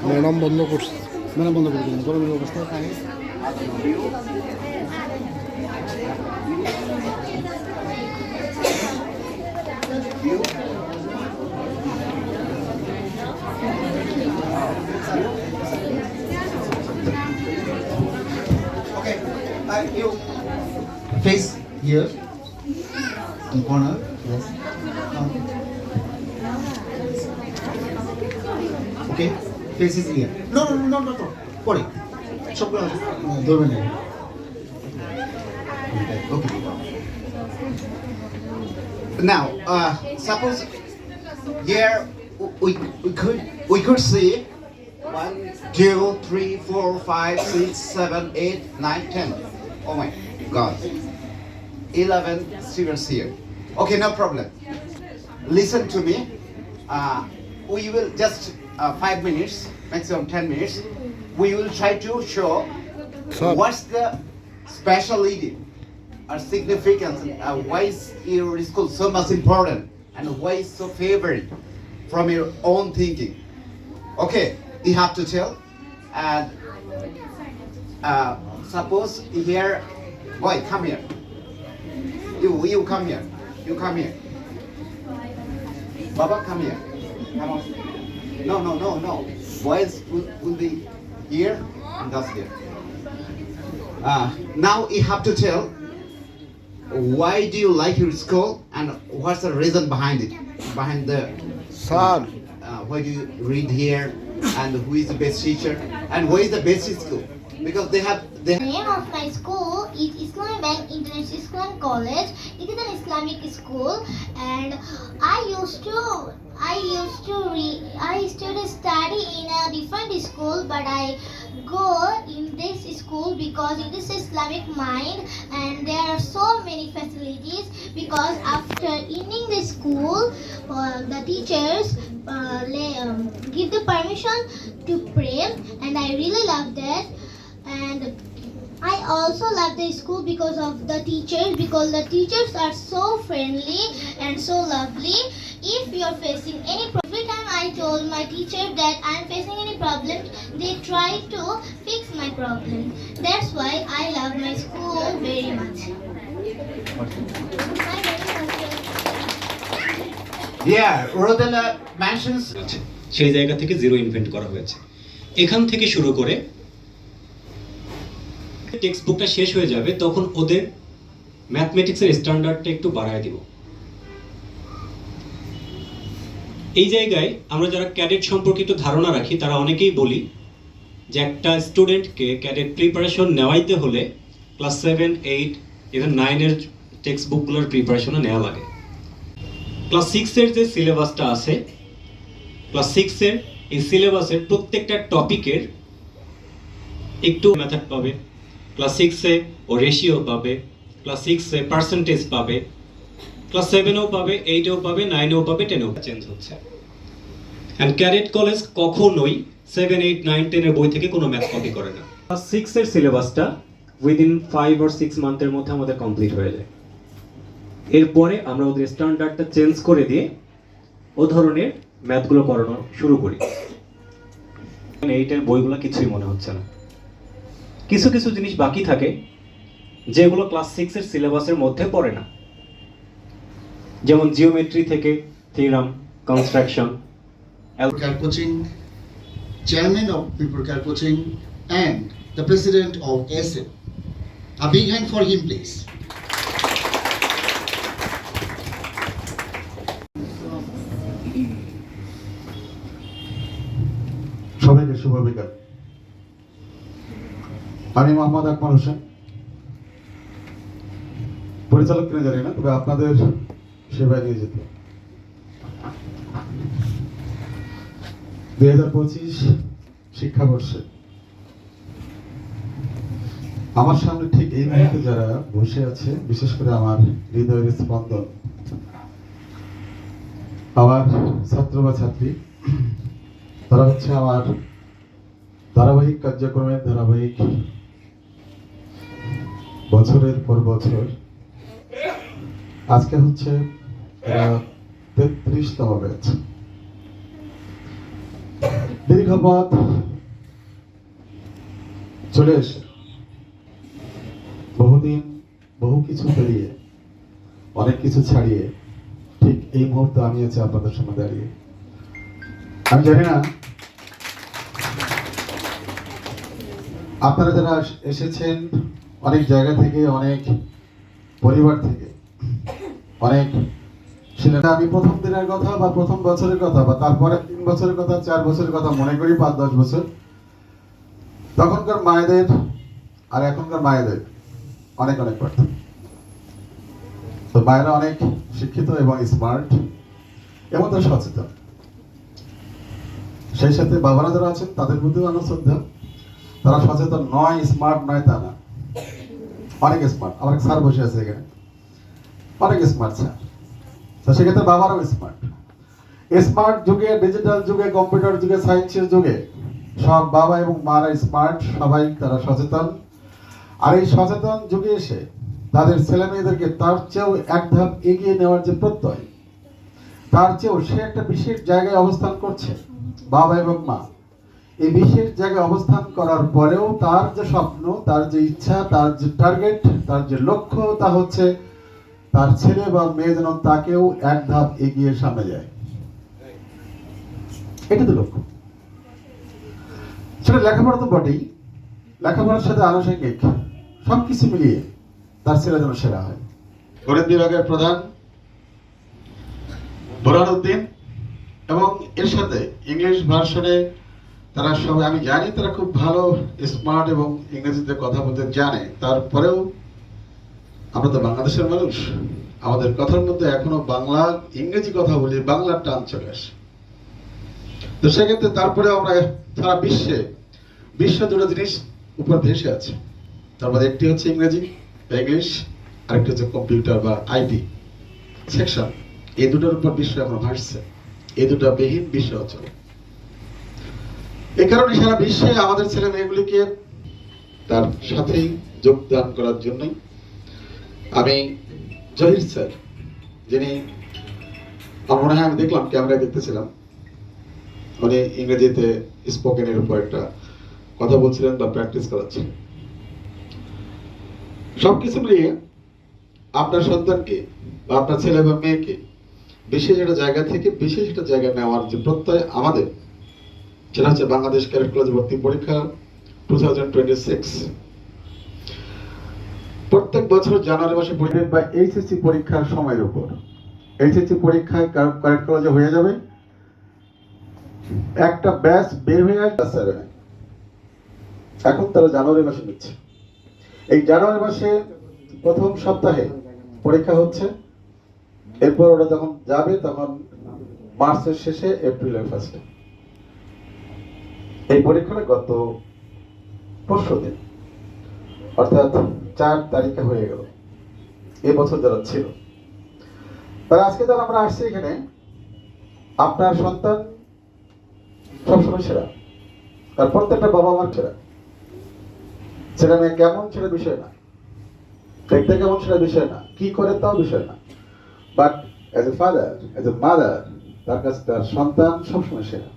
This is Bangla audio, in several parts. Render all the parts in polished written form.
ম্যাডাম বন্ধ করছে। ম্যাডাম বন্ধ করে দিলেন, গরমের অবস্থা। Okay, you face here in corner. Yes. Okay, face is here. No. Pori. সবগুলো ধরবেন না। Okay. Now, suppose here we could see 1, 2, 3, 4, 5, 6, 7, 8, 9, 10. Oh my God. 11 students here. Okay, no problem. Listen to me. We will just 5 minutes, maximum 10 minutes. We will try to show what's the speciality or significance, why is your school so much important and why is so favorite from your own thinking. Okay, you have to tell. And suppose here, boy, come here. You come here. You come here. Baba, come here. Come on. No. Boys will be here and girls here. Now you have to tell why do you like your school and what's the reason behind it? Behind the sir why do you read here and who is the best teacher and where is the best school? Because they have The name of my school is Islamic Bank International Islam College. It is an Islamic school, and I used to study in a different school, but I go in this school because it is Islamic mind, and there are so many facilities. Because after ending the school, the teachers give the permission to pray, and I really love that. And I also love the school because of the teachers, because the teachers are so friendly and so lovely. If you're facing any problem, every time I told my teacher that I'm facing any problem, they try to fix my problem. That's why I love my school very much. Yeah, Rodela mentions সেই জায়গা থেকে জিরো ইনভেন্ট করা হয়েছে। এখান থেকে শুরু করে টেক্সট বুকটা শেষ হয়ে যাবে, তখন ওদের ম্যাথমেটিক্সের স্ট্যান্ডার্ডটা একটু বাড়ায় দিব। এই জায়গায় আমরা যারা ক্যাডেট সম্পর্কে একটু ধারণা রাখি তারা অনেকেই বলি যে একটা স্টুডেন্টকে ক্যাডেট প্রিপারেশন নেওয়াইতে হলে ক্লাস 7, 8, ইভেন 9-এর টেক্সট বুকগুলোর প্রিপারেশনও নেওয়া লাগে। ক্লাস 6-এর যে সিলেবাসটা আছে, ক্লাস 6-এর এই সিলেবাসের প্রত্যেকটা টপিকের একটু মেথড পাবে। ক্লাস 6-এ ও রেশিও পাবে, ক্লাস 6-এ পার্সেন্টেজ পাবে, ক্লাস 7-এও পাবে, 8-এও পাবে, 9-এও পাবে, 10-এও চেঞ্জ হচ্ছে। অ্যান্ড ক্যাডেট কলেজ কখনোই 7, 8, 9, 10-এর বই থেকে কোনো ম্যাথ কপি করে না। ক্লাস 6-এর সিলেবাসটা উইদিন 5 or 6 মান্থের মধ্যে আমাদের কমপ্লিট হয়ে যায়। এরপরে আমরা ওদের স্ট্যান্ডার্ডটা চেঞ্জ করে দিয়ে ও ধরনের ম্যাথগুলো করানো শুরু করি। 8-এর বইগুলো কিছুই মনে হচ্ছে না। কিছু কিছু জিনিস বাকি থাকে যেগুলো ক্লাস 6-এর সিলেবাসের মধ্যে পড়ে না, যেমন জিওমেট্রি থেকে theorem, construction. Care Coaching, Chairman of People Care Coaching, and the President of ASIP. A big hand for him, please. সবাইকে শুভ বিকাল। আমি মোহাম্মদ আকমল হোসেন, পরিচালক কিনা জানি না, তবে আপনাদের সেবায় নিয়ে যেত। 2025 শিক্ষাবর্ষে আমার সামনে ঠিক এই মুহূর্তে যারা বসে আছে, বিশেষ করে আমার হৃদয়ের স্পন্দন, আমার ছাত্র বা ছাত্রী, তারা হচ্ছে আমার ধারাবাহিক কার্যক্রমের ধারাবাহিক বছরের পর বছর। আজকে হচ্ছে 33তম ব্যাচ। দীর্ঘ পথ চলে এসে বহুদিন বহু কিছু পেরিয়ে অনেক কিছু ছাড়িয়ে ঠিক এই মুহূর্তে আমি আছি আপনাদের সামনে দাঁড়িয়ে। আমি জানি না আপনারা যারা এসেছেন অনেক জায়গা থেকে, অনেক পরিবার থেকে, অনেক ছিলেন। আমি প্রথম দিনের কথা বা প্রথম বছরের কথা বা তারপরে 3 বছরের কথা, 4 বছরের কথা মনে করি, 5-10 বছর, তখনকার মায়েদের আর এখনকার মায়েদের অনেক অনেক পার্থক্য। তো মায়েরা অনেক শিক্ষিত এবং স্মার্ট এবং তারা সচেতন। সেই সাথে বাবারা যারা আছেন তাদের প্রতিও আমার শ্রদ্ধা। তারা সচেতন নয়, স্মার্ট নয় তা না, অনেক স্মার্ট। আমার এক স্যার বসে আছে এখানে, অনেক স্মার্ট স্যার। তো সেক্ষেত্রে বাবারাও স্মার্ট। স্মার্ট যুগে, ডিজিটাল যুগে, কম্পিউটার যুগে, সায়েন্সের যুগে সব বাবা এবং মারা স্মার্ট, সবাই তারা সচেতন। আর এই সচেতন যুগে এসে তাদের ছেলে মেয়েদেরকে তার চেয়েও এক ধাপ এগিয়ে নেওয়ার যে প্রত্যয়, তার চেয়েও সে একটা বিশেষ জায়গায় অবস্থান করছে। বাবা এবং মা এই বিশেষ জায়গায় অবস্থান করার পরেও তার যে স্বপ্ন, তার যে ইচ্ছা, তার যে টার্গেট, তার যে লক্ষ্য, তা হচ্ছে তার ছেলে বা মেয়ে যেন তাকেও এক ধাপ এগিয়ে সামনে যায়। এটা তো লক্ষ্য। সেটা লেখাপড়া তো বটেই, লেখাপড়ার সাথে আনুষঙ্গিক সবকিছু মিলিয়ে তার ছেলে যেন সেরা হয়। গণিত বিভাগের প্রধান বোরহানউদ্দিন এবং এর সাথে ইংলিশ ভার্সনে তারা সবাই, আমি জানি তারা খুব ভালো স্মার্ট এবং ইংরেজিতে কথা বলতে জানে। তারপরেও আমরা তো বাংলাদেশের মানুষ, আমাদের কথার মধ্যে এখনো বাংলা ইংরেজি কথা বলি, বাংলার টান চলে আসে। তো সেক্ষেত্রে তারপরে আমরা সারা বিশ্ব দুটো জিনিস উপর ভেসে আছে। তার মধ্যে একটি হচ্ছে ইংরেজি বা ইংলিশ, আরেকটি হচ্ছে কম্পিউটার বা আইটি সেকশন। এই দুটোর উপর বিশ্ব এখন ভাসছে, এই দুটো বিহীন বিশ্ব অচল। এ কারণে সারা বিশ্বে আমাদের ছেলে মেয়েগুলিকে তার সাথেই যোগদান করার জন্যই আমি জহির স্যার, যিনি আমার মনে হয় আমি দেখলাম ক্যামেরায় দেখতেছিলাম, উনি ইংরেজিতে স্পোকেনের উপর একটা কথা বলছিলেন বা প্র্যাকটিস করাচ্ছেন। সবকিছু মিলিয়ে আপনার সন্তানকে বা আপনার ছেলে বা মেয়েকে বিশেষ একটা জায়গা থেকে বিশেষ একটা জায়গায় নেওয়ার যে প্রত্যয় আমাদের, সেটা হচ্ছে বাংলাদেশ ক্যাডেট কলেজ ভর্তি পরীক্ষা 2026। প্রত্যেক বছর জানুয়ারি মাসে পরীক্ষা বা এইচএসসি পরীক্ষার সময়ের উপর, এইচএসসি পরীক্ষায় ক্যাডেট কলেজে হয়ে যাবে একটা ব্যাচ বের হয়ে আসবে। এখন তারা জানুয়ারি মাসে নিচ্ছে। এই জানুয়ারি মাসে প্রথম সপ্তাহে পরীক্ষা হচ্ছে, এরপর ওরা যখন যাবে তখন মার্চের শেষে, এপ্রিলের ফার্স্টে। এই পরীক্ষাটা গত পরশুদিন অর্থাৎ 4 তারিখে হয়ে গেল। এবছর যারা ছিল তারা আজকে যারা আমরা আসছি এখানে, আপনার সন্তান সবসময় সেরা, আর প্রত্যেকটা বাবা মার সেরা। ছেলে মেয়ে কেমন সেটা বিষয় না, দেখতে কেমন সেটা বিষয় না, কি করে তাও বিষয় না, but as a father, as a mother, তার কাছে তার সন্তান সবসময় সেরা।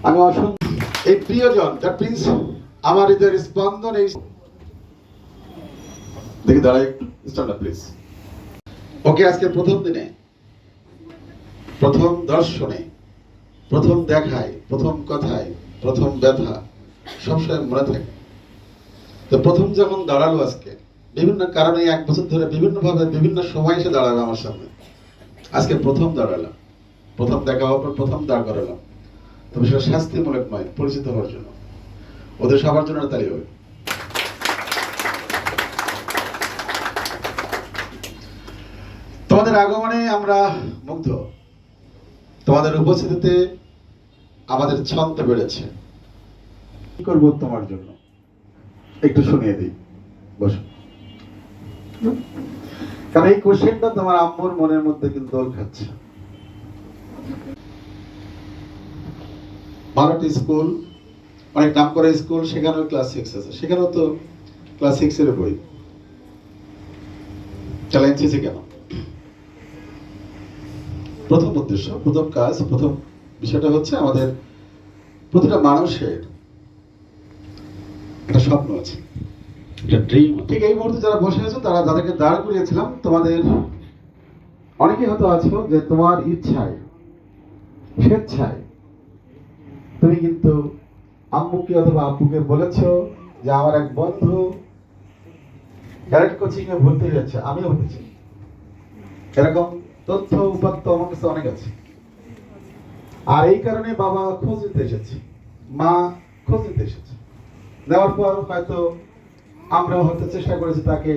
আমি অসংখ্য এই প্রিয়জন, দ্যাট মিন্স আমার হৃদয়ের স্পন্দন। এই দেখি দাঁড়াই একটু, স্ট্যান্ড আপ প্লিজ। ওকে, আজকে প্রথম দিনে, প্রথম দর্শনে, প্রথম দেখায়, প্রথম কথায়, প্রথম ব্যথা সবসময় মনে থাকে। তো প্রথম যখন দাঁড়ালো আজকে, বিভিন্ন কারণে 1 বছর ধরে বিভিন্ন ভাবে বিভিন্ন সময় এসে দাঁড়াবে আমার সামনে। আজকে প্রথম দাঁড়ালাম, প্রথম দেখা হওয়ার পর প্রথম দাঁড় করালাম। তবে সেটা শাস্তিমূলক নয়, পরিচিত হওয়ার জন্য। ওদের সবার জন্য তালি হবে। তোমাদের আগমনে আমরা মুগ্ধ, তোমাদের উপস্থিতিতে আমাদের ছন্দ বেড়েছে। কি করবো তোমার জন্য একটু শুনিয়ে দিই, বসো। কারণ এই কোশ্চেনটা তোমার আম্মুর মনের মধ্যে কিন্তু দোল খাচ্ছে। ভারতী স্কুল, অনেক নাম করা স্কুল, সেখানেও ক্লাস 6 আছে, সেখানেও তো ক্লাস 6 এর বই। চ্যালেঞ্জ কেন? প্রথম উদ্দেশ্য, প্রথম কাজ, প্রথম বিষয়টা হচ্ছে আমাদের প্রতিটা মানুষের একটা স্বপ্ন আছে, একটা ড্রিম। ঠিক এই মুহূর্তে যারা বসে আছো, তারা যাদেরকে দাঁড় করিয়েছিলাম, তোমাদের অনেকেই হয়তো আছো যে তোমার ইচ্ছায়, স্বেচ্ছায় তুমি কিন্তু আম্মুকে অথবা আব্বুকে বলেছো যে আমার এক বন্ধু ক্যারেট কোচিং এ ভর্তি হয়েছে, আমিও হতে চাই। এরকম তথ্য উপাত্ত আমার কাছে অনেক আছে। আর এই কারণে বাবা খোঁজ নিতে এসেছে, মা খোঁজ নিতে এসেছে। নেওয়ার পর হয়তো আমরাও হয়তো চেষ্টা করেছি তাকে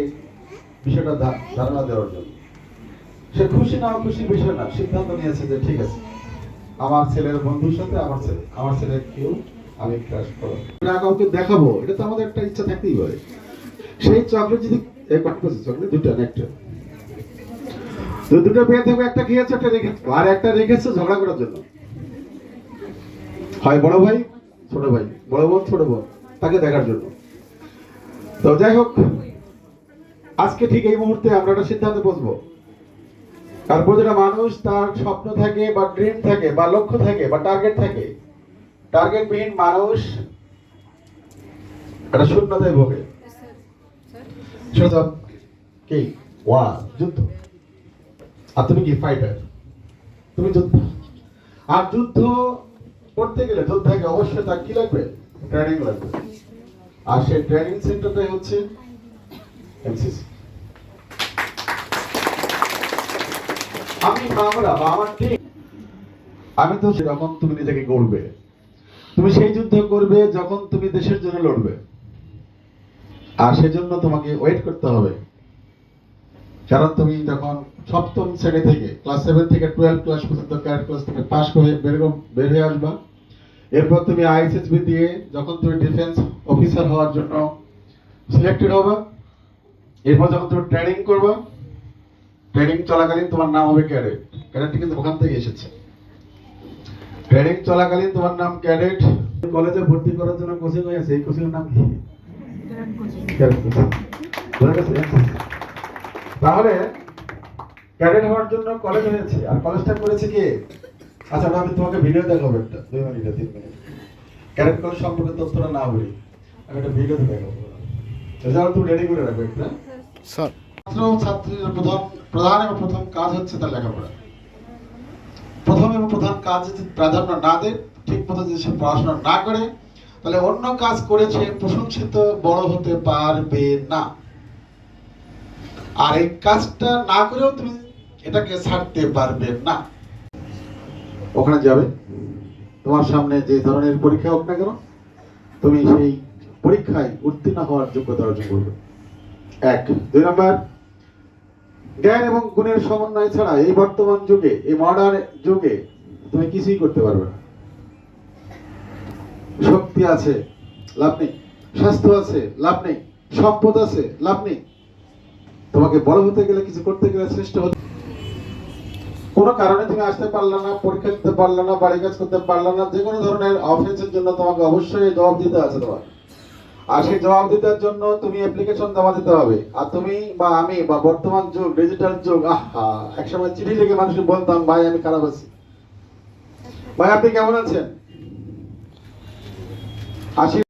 বিষয়টা ধারণা দেওয়ার জন্য। সে খুশি না খুশি বিষয় না, সিদ্ধান্ত নিয়েছে যে ঠিক আছে, আমার ছেলের বন্ধুর সাথে আমার ছেলের কেউ আমি ক্লাস করবো, কাউকে দেখাবো, এটা তো আমাদের একটা ইচ্ছা থাকতেই পারে। সেই চকলেট যদি চকলেট দুটো না একটা, তো দুটো পেয়ে থাকবে, একটা খেয়েছে একটা রেখেছে, আর একটা রেখেছে ঝগড়া করার জন্য। হয় বড় ভাই ছোট ভাই, বড় বোন ছোট বোন, তাকে দেখার জন্য। তো যাই হোক, আজকে ঠিক এই মুহূর্তে আমরা একটা সিদ্ধান্তে বসবো। কারণ প্রতিটা মানুষ তার স্বপ্ন থাকে বা ড্রিম থাকে বা লক্ষ্য থাকে বা টার্গেট থাকে। টার্গেটবিহীন মানুষ একটা শূন্যতায় ভোগে। কি ওয়ার, যুদ্ধ। আর তুমি কি ফাইটার, তুমি যোদ্ধা। আর যুদ্ধ করতে গেলে যোদ্ধাকে অবশ্যই তার কি লাগবে, ট্রেনিং লাগবে। আর সেই ট্রেনিং সেন্টারটাই হচ্ছে এমসিসি। আমি তো যখন তুমি নিজেকে গড়বে, তুমি সেই যুদ্ধ করবে যখন তুমি দেশের জন্য লড়বে। আর সেজন্য তোমাকে ওয়েট করতে হবে। কারণ তুমি যখন সপ্তম শ্রেণী থেকে ক্লাস 7 থেকে 12 ক্লাস পর্যন্ত ক্যাডেট ক্লাস থেকে পাস করে বের হয়ে আসবা। এরপর তুমি আইএসএসবি দিয়ে যখন তুমি ডিফেন্স অফিসার হওয়ার জন্য সিলেক্টেড হবা, এরপর যখন তুমি ট্রেনিং করবা, ট্রেনিং চলাকালীন তোমার নাম হবে ক্যাডেট। ক্যাডেট কিন্তু ওখান থেকে এসেছে। ট্রেনিং চলাকালীন তোমার নাম ক্যাডেট। কলেজে ভর্তি করার জন্য কোচিং হয়েছে, এই কোচিং এর নাম কি? তাহলে ক্যাডেট হওয়ার জন্য কলেজ হয়েছে, আর কলেজটা করেছে কি? আচ্ছা, আমি তোমাকে ভিডিও দেখাবো একটা 2 মিনিট 3 মিনিট। ক্যাডেট কলেজ সম্পর্কে তথ্যটা না বলি, আমি একটা ভিডিও দেখাবো। রেজাল্ট তুমি রেডি করে রাখবে একটা। স্যার, ছাত্র ছাত্রীর প্রধান এবং প্রথম কাজ হচ্ছে তার লেখাপড়া। প্রথম এবং প্রধান কাজ যদি প্রাধান্য না দেয়, ঠিক মতো যদি সে পড়াশোনা না করে, তাহলে অন্য কাজ করেছে প্রশংসিত বড় হতে পারবে না। আর এই কাজটা না করেও তুমি এটাকে ছাড়তে পারবে না। ওখানে যাবে, তোমার সামনে যে ধরনের পরীক্ষা হোক না কেন, তুমি সেই পরীক্ষায় উত্তীর্ণ হওয়ার যোগ্যতা অর্জন করবে। 1 2 নম্বর, জ্ঞান এবং গুণের সমন্বয় ছাড়া এই বর্তমান যুগে, এই মডার্ন যুগে তুমি কিছুই করতে পারবে না। শক্তি আছে, লাভ নেই। স্বাস্থ্য আছে, লাভ নেই। সম্পদ আছে, লাভ নেই। তোমাকে বড় হতে গেলে, কিছু করতে গেলে, শ্রেষ্ঠ হতে, কোনো কারণে তুমি আসতে পারলে না, পরীক্ষা দিতে পারলে না, বাড়ি কাজ করতে পারলে না, যে কোনো ধরনের অফেন্সের জন্য তোমাকে অবশ্যই জবাব দিতে আছে তোমার। আর সেই জবাব দিতে জন্য তুমি অ্যাপ্লিকেশন জমা দিতে হবে। আর তুমি বা আমি বা বর্তমান যুগ, ডিজিটাল যুগ, একসময় চিঠি লিখে মানুষকে বলতাম, ভাই আমি খারাপ আছি, ভাই আপনি কেমন আছেন,